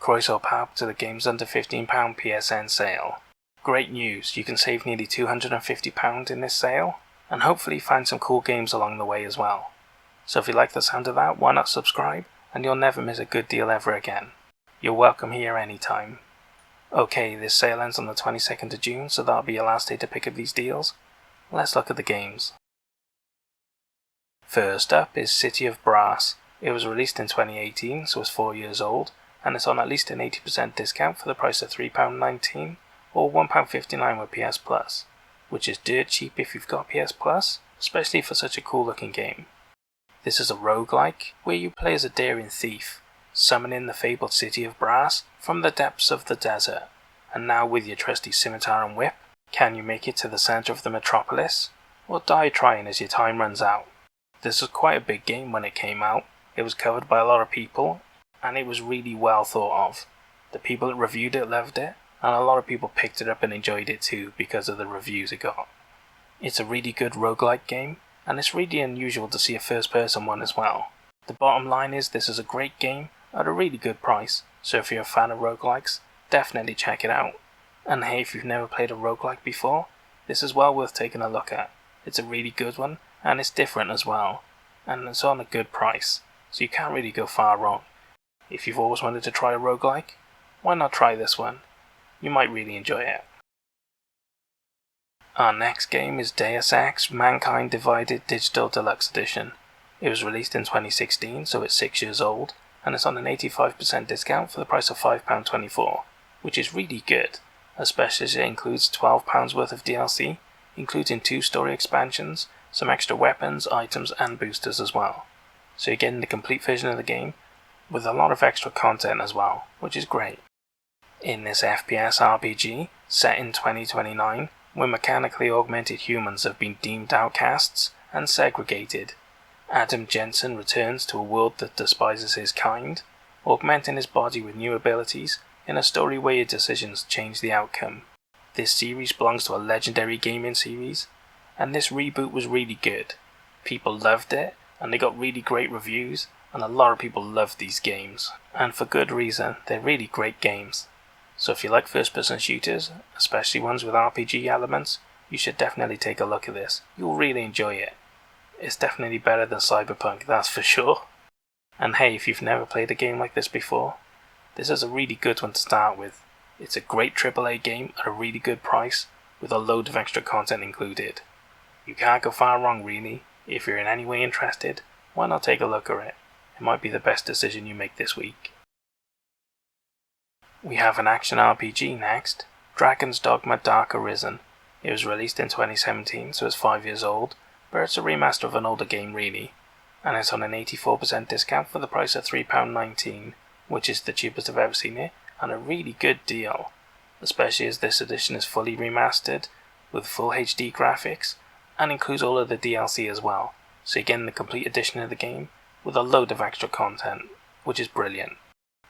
Croeso Pab to the game's under £15 PSN sale. Great news, you can save nearly £250 in this sale, and hopefully find some cool games along the way as well. So if you like the sound of that, why not subscribe, and you'll never miss a good deal ever again. You're welcome here anytime. Okay, this sale ends on the 22nd of June, so that'll be your last day to pick up these deals. Let's look at the games. First up is City of Brass. It was released in 2018, so it's 4 years old, and it's on at least an 80% discount for the price of £3.19 or £1.59 with PS Plus, which is dirt cheap if you've got PS Plus, especially for such a cool looking game. This is a roguelike, where you play as a daring thief, summoning the fabled City of Brass from the depths of the desert, and now with your trusty scimitar and whip, can you make it to the centre of the metropolis, or die trying as your time runs out? This was quite a big game when it came out. It was covered by a lot of people, and it was really well thought of. The people that reviewed it loved it, and a lot of people picked it up and enjoyed it too because of the reviews it got. It's a really good roguelike game, and it's really unusual to see a first person one as well. The bottom line is this is a great game at a really good price, so if you're a fan of roguelikes, definitely check it out. And hey, if you've never played a roguelike before, this is well worth taking a look at. It's a really good one, and it's different as well, and it's on a good price, so you can't really go far wrong. If you've always wanted to try a roguelike, why not try this one? You might really enjoy it. Our next game is Deus Ex Mankind Divided Digital Deluxe Edition. It was released in 2016, so it's 6 years old, and it's on an 85% discount for the price of £5.24, which is really good, especially as it includes £12 worth of DLC, including 2 story expansions, some extra weapons, items and boosters as well. So you're getting the complete version of the game, with a lot of extra content as well, which is great. In this FPS RPG, set in 2029, where mechanically augmented humans have been deemed outcasts and segregated, Adam Jensen returns to a world that despises his kind, augmenting his body with new abilities in a story where your decisions change the outcome. This series belongs to a legendary gaming series, and this reboot was really good. People loved it, and they got really great reviews, and a lot of people loved these games, and for good reason. They're really great games. So if you like first-person shooters, especially ones with RPG elements, you should definitely take a look at this. You'll really enjoy it. It's definitely better than Cyberpunk, that's for sure. And hey, if you've never played a game like this before, this is a really good one to start with. It's a great AAA game at a really good price, with a load of extra content included. You can't go far wrong really. If you're in any way interested, why not take a look at it? It might be the best decision you make this week. We have an action RPG next, Dragon's Dogma Dark Arisen. It was released in 2017, so it's 5 years old, but it's a remaster of an older game really, and it's on an 84% discount for the price of £3.19, which is the cheapest I've ever seen it, and a really good deal, especially as this edition is fully remastered, with full HD graphics, and includes all of the DLC as well, so you're getting the complete edition of the game, with a load of extra content, which is brilliant.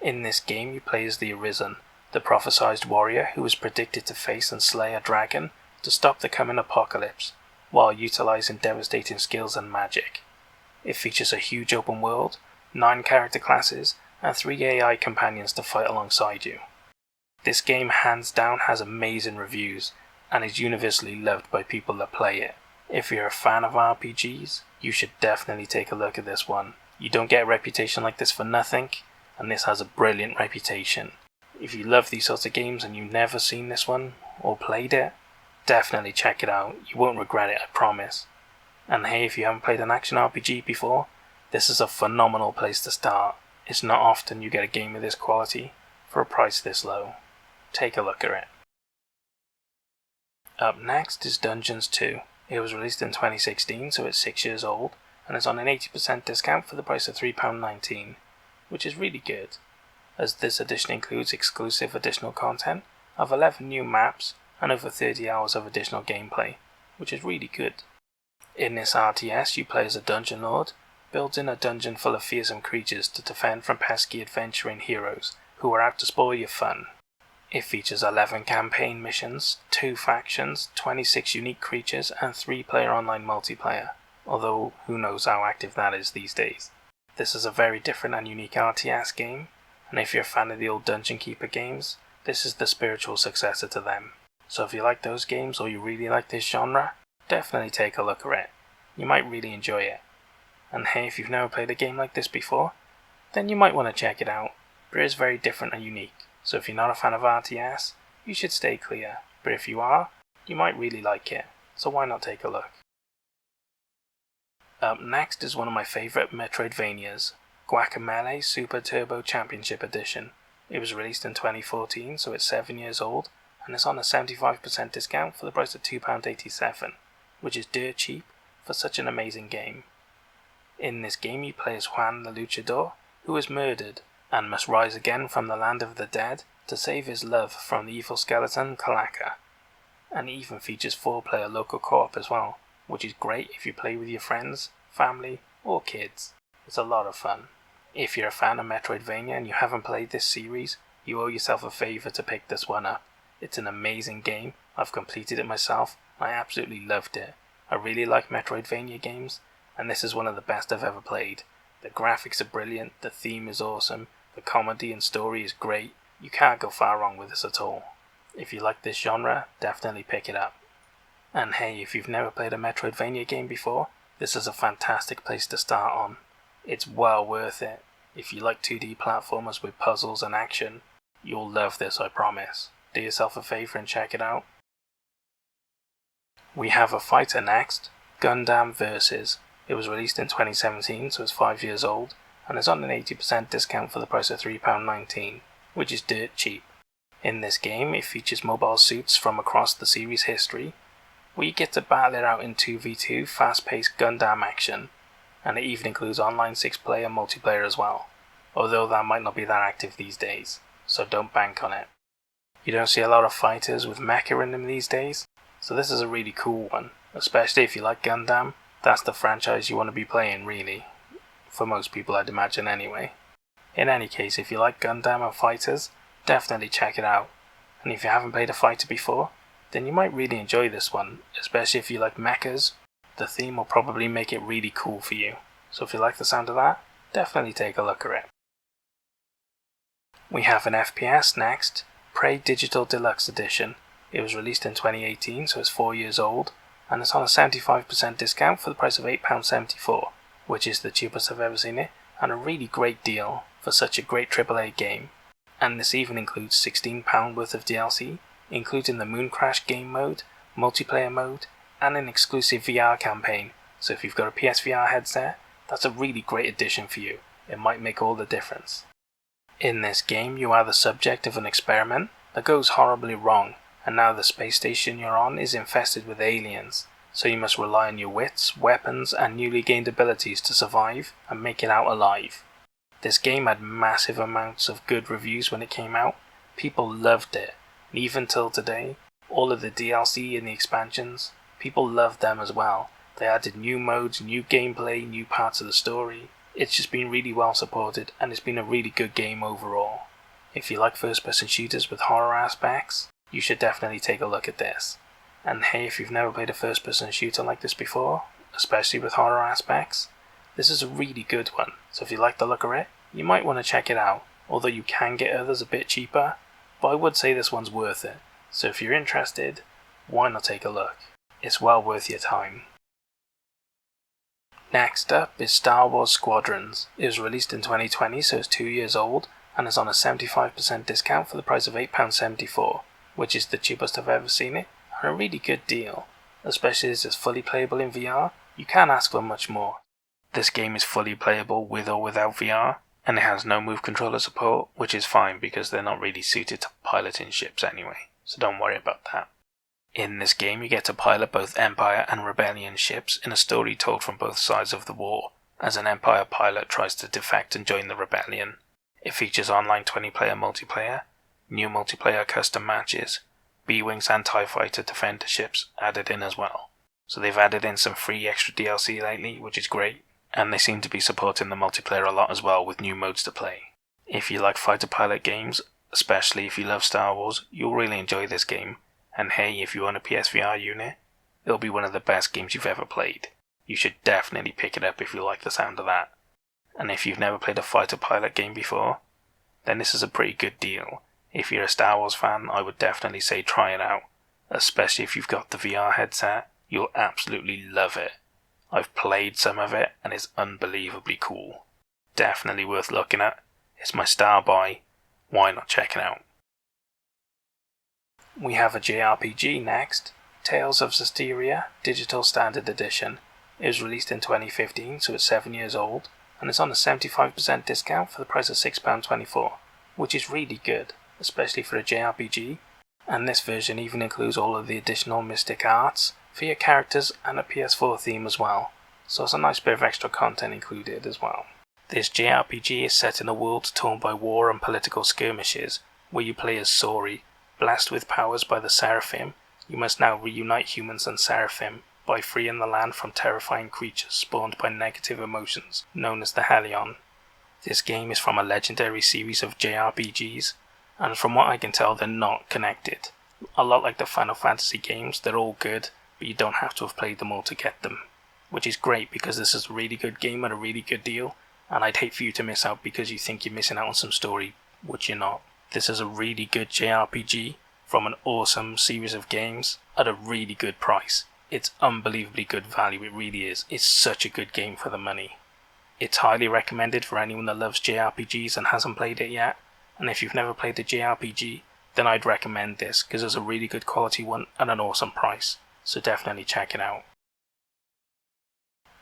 In this game you play as the Arisen, the prophesized warrior who is predicted to face and slay a dragon to stop the coming apocalypse, while utilizing devastating skills and magic. It features a huge open world, 9 character classes, and 3 AI companions to fight alongside you. This game hands down has amazing reviews, and is universally loved by people that play it. If you're a fan of RPGs, you should definitely take a look at this one. You don't get a reputation like this for nothing, and this has a brilliant reputation. If you love these sorts of games and you've never seen this one, or played it, definitely check it out. You won't regret it, I promise. And hey, if you haven't played an action RPG before, this is a phenomenal place to start. It's not often you get a game of this quality for a price this low. Take a look at it. Up next is Dungeons 2. It was released in 2016, so it's 6 years old, and it's on an 80% discount for the price of £3.19, which is really good, as this edition includes exclusive additional content of 11 new maps and over 30 hours of additional gameplay, which is really good. In this RTS you play as a dungeon lord, building a dungeon full of fearsome creatures to defend from pesky adventuring heroes who are out to spoil your fun. It features 11 campaign missions, 2 factions, 26 unique creatures and 3-player online multiplayer, although who knows how active that is these days. This is a very different and unique RTS game, and if you're a fan of the old Dungeon Keeper games, this is the spiritual successor to them. So if you like those games or you really like this genre, definitely take a look at it. You might really enjoy it. And hey, if you've never played a game like this before, then you might want to check it out, but it is very different and unique. So if you're not a fan of RTS, you should stay clear, but if you are, you might really like it, so why not take a look. Up next is one of my favourite Metroidvanias, Guacamelee Super Turbo Championship Edition. It was released in 2014, so it's 7 years old, and it's on a 75% discount for the price of £2.87, which is dirt cheap for such an amazing game. In this game you play as Juan the Luchador, who is murdered, and must rise again from the land of the dead to save his love from the evil skeleton Calaca. And it even features 4-player local co-op as well, which is great if you play with your friends, family, or kids. It's a lot of fun. If you're a fan of Metroidvania and you haven't played this series, you owe yourself a favour to pick this one up. It's an amazing game, I've completed it myself, and I absolutely loved it. I really like Metroidvania games, and this is one of the best I've ever played. The graphics are brilliant, the theme is awesome, the comedy and story is great, you can't go far wrong with this at all. If you like this genre, definitely pick it up. And hey, if you've never played a Metroidvania game before, this is a fantastic place to start on. It's well worth it. If you like 2D platformers with puzzles and action, you'll love this, I promise. Do yourself a favour and check it out. We have a fighter next, Gundam Versus. It was released in 2017, so it's 5 years old, and it's on an 80% discount for the price of £3.19, which is dirt cheap. In this game, it features mobile suits from across the series' history, where you get to battle it out in 2v2 fast-paced Gundam action, and it even includes online 6-player multiplayer as well, although that might not be that active these days, so don't bank on it. You don't see a lot of fighters with mecha in them these days, so this is a really cool one, especially if you like Gundam. That's the franchise you want to be playing, really, for most people I'd imagine anyway. In any case, if you like Gundam and fighters, definitely check it out, and if you haven't played a fighter before, then you might really enjoy this one, especially if you like mechas. The theme will probably make it really cool for you, so if you like the sound of that, definitely take a look at it. We have an FPS next, Prey Digital Deluxe Edition. It was released in 2018, so it's 4 years old, and it's on a 75% discount for the price of £8.74, which is the cheapest I've ever seen it, and a really great deal for such a great AAA game. And this even includes £16 worth of DLC, including the Moon Crash game mode, multiplayer mode, and an exclusive VR campaign, so if you've got a PSVR headset, that's a really great addition for you. It might make all the difference. In this game, you are the subject of an experiment that goes horribly wrong, and now the space station you're on is infested with aliens, so you must rely on your wits, weapons, and newly gained abilities to survive and make it out alive. This game had massive amounts of good reviews when it came out. People loved it, and even till today, all of the DLC and the expansions, people loved them as well. They added new modes, new gameplay, new parts of the story. It's just been really well supported, and it's been a really good game overall. If you like first-person shooters with horror aspects, you should definitely take a look at this. And hey, if you've never played a first-person shooter like this before, especially with horror aspects, this is a really good one, so if you like the look of it, you might want to check it out, although you can get others a bit cheaper, but I would say this one's worth it, so if you're interested, why not take a look? It's well worth your time. Next up is Star Wars Squadrons. It was released in 2020, so it's 2 years old, and is on a 75% discount for the price of £8.74, which is the cheapest I've ever seen it, and a really good deal, especially as it's fully playable in VR. You can't ask for much more. This game is fully playable with or without VR, and it has no move controller support, which is fine because they're not really suited to piloting ships anyway, so don't worry about that. In this game you get to pilot both Empire and Rebellion ships in a story told from both sides of the war, as an Empire pilot tries to defect and join the Rebellion. It features online 20-player multiplayer, new multiplayer custom matches, B-Wings and TIE Fighter Defender ships added in as well. So they've added in some free extra DLC lately, which is great, and they seem to be supporting the multiplayer a lot as well with new modes to play. If you like fighter pilot games, especially if you love Star Wars, you'll really enjoy this game, and hey, if you own a PSVR unit, it'll be one of the best games you've ever played. You should definitely pick it up if you like the sound of that. And if you've never played a fighter pilot game before, then this is a pretty good deal. If you're a Star Wars fan, I would definitely say try it out. Especially if you've got the VR headset, you'll absolutely love it. I've played some of it and it's unbelievably cool. Definitely worth looking at. It's my star buy. Why not check it out? We have a JRPG next, Tales of Vesperia Digital Standard Edition. It was released in 2015, so it's 7 years old, and it's on a 75% discount for the price of £6.24, which is really good, especially for a JRPG, and this version even includes all of the additional mystic arts for your characters and a PS4 theme as well, so it's a nice bit of extra content included as well. This JRPG is set in a world torn by war and political skirmishes, where you play as Sori. Blessed with powers by the Seraphim, you must now reunite humans and Seraphim by freeing the land from terrifying creatures spawned by negative emotions known as the Hellion. This game is from a legendary series of JRPGs, and from what I can tell they're not connected. A lot like the Final Fantasy games, they're all good, but you don't have to have played them all to get them. Which is great because this is a really good game at a really good deal, and I'd hate for you to miss out because you think you're missing out on some story, which you're not. This is a really good JRPG from an awesome series of games at a really good price. It's unbelievably good value, it really is. It's such a good game for the money. It's highly recommended for anyone that loves JRPGs and hasn't played it yet, and if you've never played a JRPG, then I'd recommend this because it's a really good quality one at an awesome price, so definitely check it out.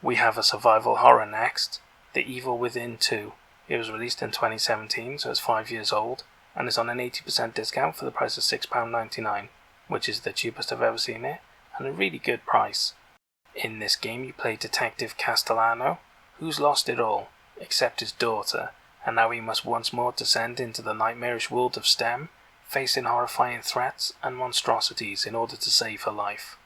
We have a survival horror next, The Evil Within 2. It was released in 2017, so it's 5 years old, and is on an 80% discount for the price of £6.99, which is the cheapest I've ever seen it, and a really good price. In this game you play Detective Castellano, who's lost it all, except his daughter, and now he must once more descend into the nightmarish world of STEM, facing horrifying threats and monstrosities in order to save her life.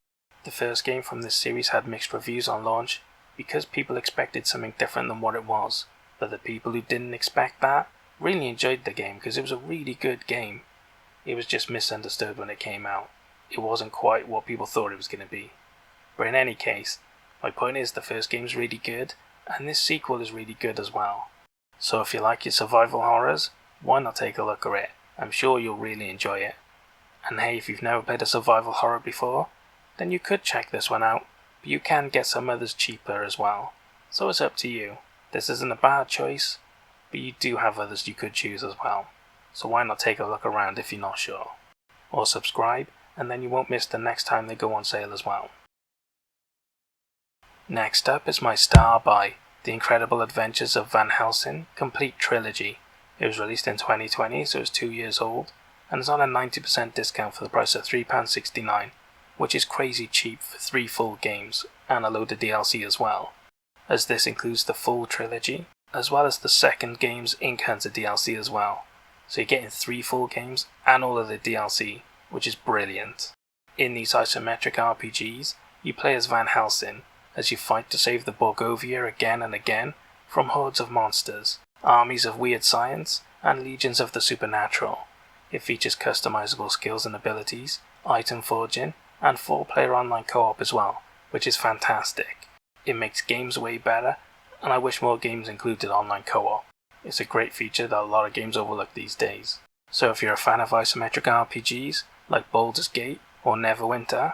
The first game from this series had mixed reviews on launch, because people expected something different than what it was, but the people who didn't expect that really enjoyed the game because it was a really good game. It was just misunderstood when it came out. It wasn't quite what people thought it was going to be. But in any case, my point is the first game's really good, and this sequel is really good as well. So if you like your survival horrors, why not take a look at it? I'm sure you'll really enjoy it. And hey, if you've never played a survival horror before, then you could check this one out, but you can get some others cheaper as well. So it's up to you. This isn't a bad choice, but you do have others you could choose as well. So why not take a look around if you're not sure? Or subscribe, and then you won't miss the next time they go on sale as well. Next up is my star buy, The Incredible Adventures of Van Helsing Complete Trilogy. It was released in 2020, so it's 2 years old, and is on a 90% discount for the price of £3.69, which is crazy cheap for 3 full games, and a load of DLC as well, as this includes the full trilogy, as well as the second game's Ink Hunter DLC as well. So you're getting 3 full games and all of the DLC, which is brilliant. In these isometric RPGs, you play as Van Helsing, as you fight to save the Borgovia again and again from hordes of monsters, armies of weird science, and legions of the supernatural. It features customizable skills and abilities, item forging, and 4-player online co-op as well, which is fantastic. It makes games way better, and I wish more games included online co-op. It's a great feature that a lot of games overlook these days. So if you're a fan of isometric RPGs, like Baldur's Gate or Neverwinter,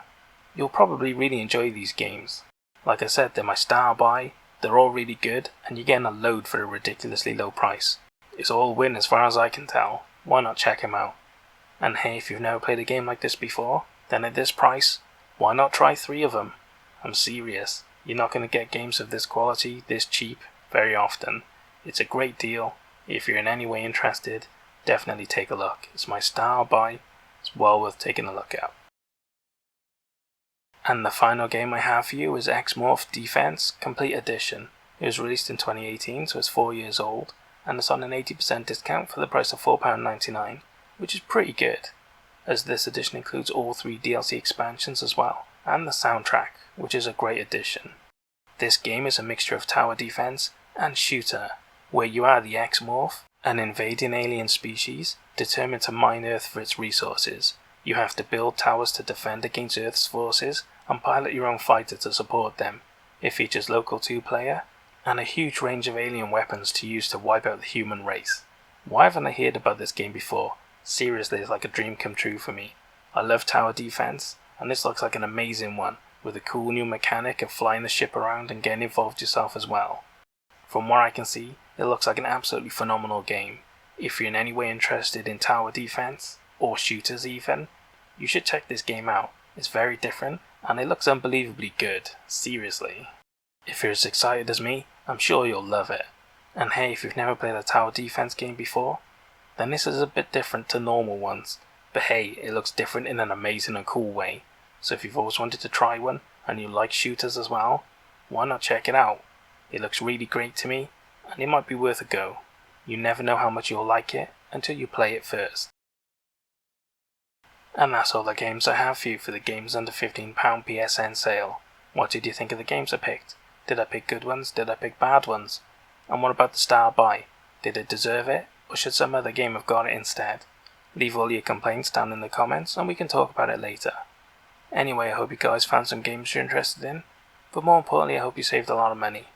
you'll probably really enjoy these games. Like I said, they're my star buy, they're all really good, and you're getting a load for a ridiculously low price. It's all win as far as I can tell. Why not check them out? And hey, if you've never played a game like this before, then at this price, why not try 3 of them? I'm serious. You're not going to get games of this quality, this cheap, very often. It's a great deal. If you're in any way interested, definitely take a look. It's my star buy. It's well worth taking a look at. And the final game I have for you is XMorph Defense Complete Edition. It was released in 2018, so it's 4 years old, and it's on an 80% discount for the price of £4.99, which is pretty good, as this edition includes all 3 DLC expansions as well, and the soundtrack, which is a great addition. This game is a mixture of tower defense and shooter, where you are the X-Morph, an invading alien species determined to mine Earth for its resources. You have to build towers to defend against Earth's forces and pilot your own fighter to support them. It features local 2-player and a huge range of alien weapons to use to wipe out the human race. Why haven't I heard about this game before? Seriously, it's like a dream come true for me. I love tower defense, and this looks like an amazing one, with a cool new mechanic of flying the ship around and getting involved yourself as well. From what I can see, it looks like an absolutely phenomenal game. If you're in any way interested in tower defense, or shooters even, you should check this game out. It's very different, and it looks unbelievably good, seriously. If you're as excited as me, I'm sure you'll love it. And hey, if you've never played a tower defense game before, then this is a bit different to normal ones. But hey, it looks different in an amazing and cool way. So if you've always wanted to try one, and you like shooters as well, why not check it out? It looks really great to me, and it might be worth a go. You never know how much you'll like it until you play it first. And that's all the games I have for you for the Games Under £15 PSN sale. What did you think of the games I picked? Did I pick good ones? Did I pick bad ones? And what about the star buy? Did it deserve it? Or should some other game have got it instead? Leave all your complaints down in the comments and we can talk about it later. Anyway, I hope you guys found some games you're interested in, but more importantly I hope you saved a lot of money.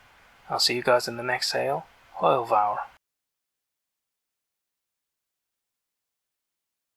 I'll see you guys in the next sale. Hoil Vour.